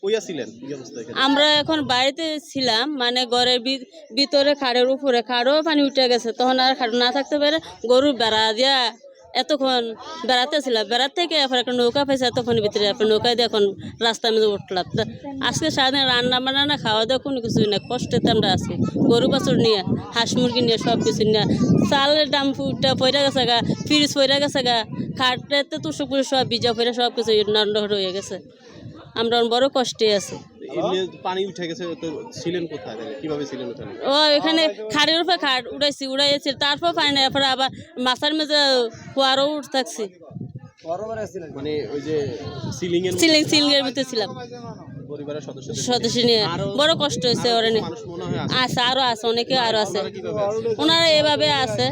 কই আছিলেন কি অবস্থা এখানে? আমরা এখন বাড়িতে ছিলাম, মানে ঘরের ভিতরে খাড়ের উপরে খাড়ও পানি উঠে গেছে, তখন আর খাড় না থাকতে পারে গরুর বেড়া দিয়া এতক্ষণ বেড়াতে ছিলাম, বেড়াতে থেকে এরপর একটা নৌকা পাইছে, এতক্ষণ ভিতরে আপনার নৌকায় দিয়ে এখন রাস্তার মধ্যে উঠলাম। আজকে সারাদিন রান্না বান্না না খাওয়া দাওয়া কোনো কিছুই না, কষ্টেতে আমরা আছি। গরু বাছুর নিয়ে, হাঁস মুরগি নিয়ে, সব কিছু নিয়ে। চালের দাম ফুটটা পয়রা গেছে গা, ফ্রিজ পয়রা গেছে গা, খাটতে তুষক পুরে সব ভিজা পয়রা সব কিছু নষ্ট হয়ে গেছে। আমরা বড় কষ্টে আছি। এমনি পানি উঠে গেছে, তো ছিলেন কোথায়, কিভাবে ছিলেন ওখানে? ও এখানে খাড়ের উপরে খাট উড়াইছি, তারপর পানি না, এরপরে আবার মাথার মেঝে ফোয়ারও উঠ থাকছি, মানে ওই যে সিলিং এর ভিতরে ছিলাম পরিবারের সদস্য নিয়ে। বড় কষ্ট হয়েছে ওরা নিয়ে। আছে আরো আছে, অনেকে আরো আছে, ওনারা এভাবে আছে।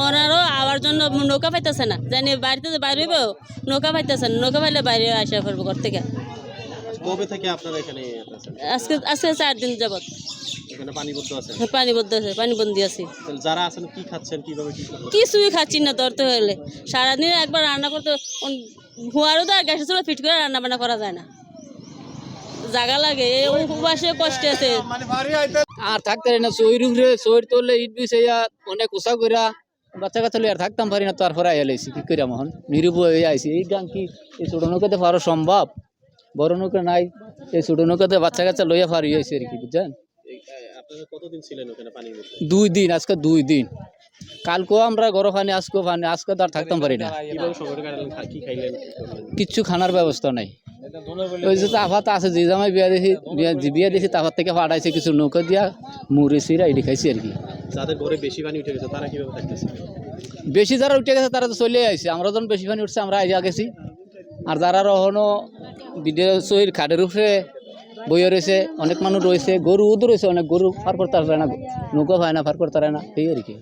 ওনারও আবার জন্য নৌকা পাইতেছে না, জানি বাড়িতে বাইরে হইবেও নৌকা পাইতেছে না, নৌকা পাইলে বাইরে আসা করবো ঘর থেকে। কবে থেকে আপনারা এখানে আছেন? আজকে 4 দিন যাবত এখানে পানিবদ্ধ আছেন? পানিবদ্ধ আছে, পানিবন্দি আছি। যারা আছেন কি খাচ্ছেন, কিভাবে কি করছেন? কিছুই খাচ্ছি না ধরতে হলে। সারাদিন একবার রান্না করতে ভুয়ারও তো আর গ্যাসের চুলা ফিট করে রান্না বান্না করা যায় না, জায়গা লাগে। এই উপবাসে কষ্ট আছে আর থাকতে না, শরীর উপরে শরীর তোলে ইট বিষয়া অনেক উষা কইরা বাচ্চা কাচ্চা আর থাকতাম পারি না, তারপরে আইয়া লাইছি কি কইরা মহন নিরুপায় হয়ে আইছি। এই গান কি এই ছোট নৌকাতে পারো সম্ভব? বড় নৌকা নাই, এই ছোট নৌকাতে বাচ্চা কাচ্চা লইয়া পারি হয়েছে আর কি, বুঝছেন? আপনারা কতদিন ছিলেন ওখানে পানির মধ্যে? 2 দিন, আজকে 2 দিন। কালকেও আমরা গরম পানি, আজকেও পানি, আজকে তো আর থাকতাম পারি না। কিভাবে সময় কাটালেন, কি খাইলেন? কিচ্ছু খানার ব্যবস্থা নাই। ওই যে তাফাত আছে, যে জামাই বিয়া দিয়েছি তাফাত থেকে ফাটাইছে কিছু নৌকা দিয়া মুড়ি সিরা এটি খাইছি আর কি। যাদের ঘরে বেশি পানি উঠে গেছে তারা কিভাবে থাকতেছে? বেশি যারা উঠে গেছে তারা তো চলে আইছে, আমরা যখন বেশি পানি উঠছে আমরা আইয়া গেছি। আর যারা রহনো ভিডিও শরীর খাটের উপরে বইয়ে রয়েছে, অনেক মানুষ রয়েছে, গরু উদ রয়েছে, অনেক গরু পার করতে পারে না, নৌকা হয় না, পার করতে পারে না, এই আর কি।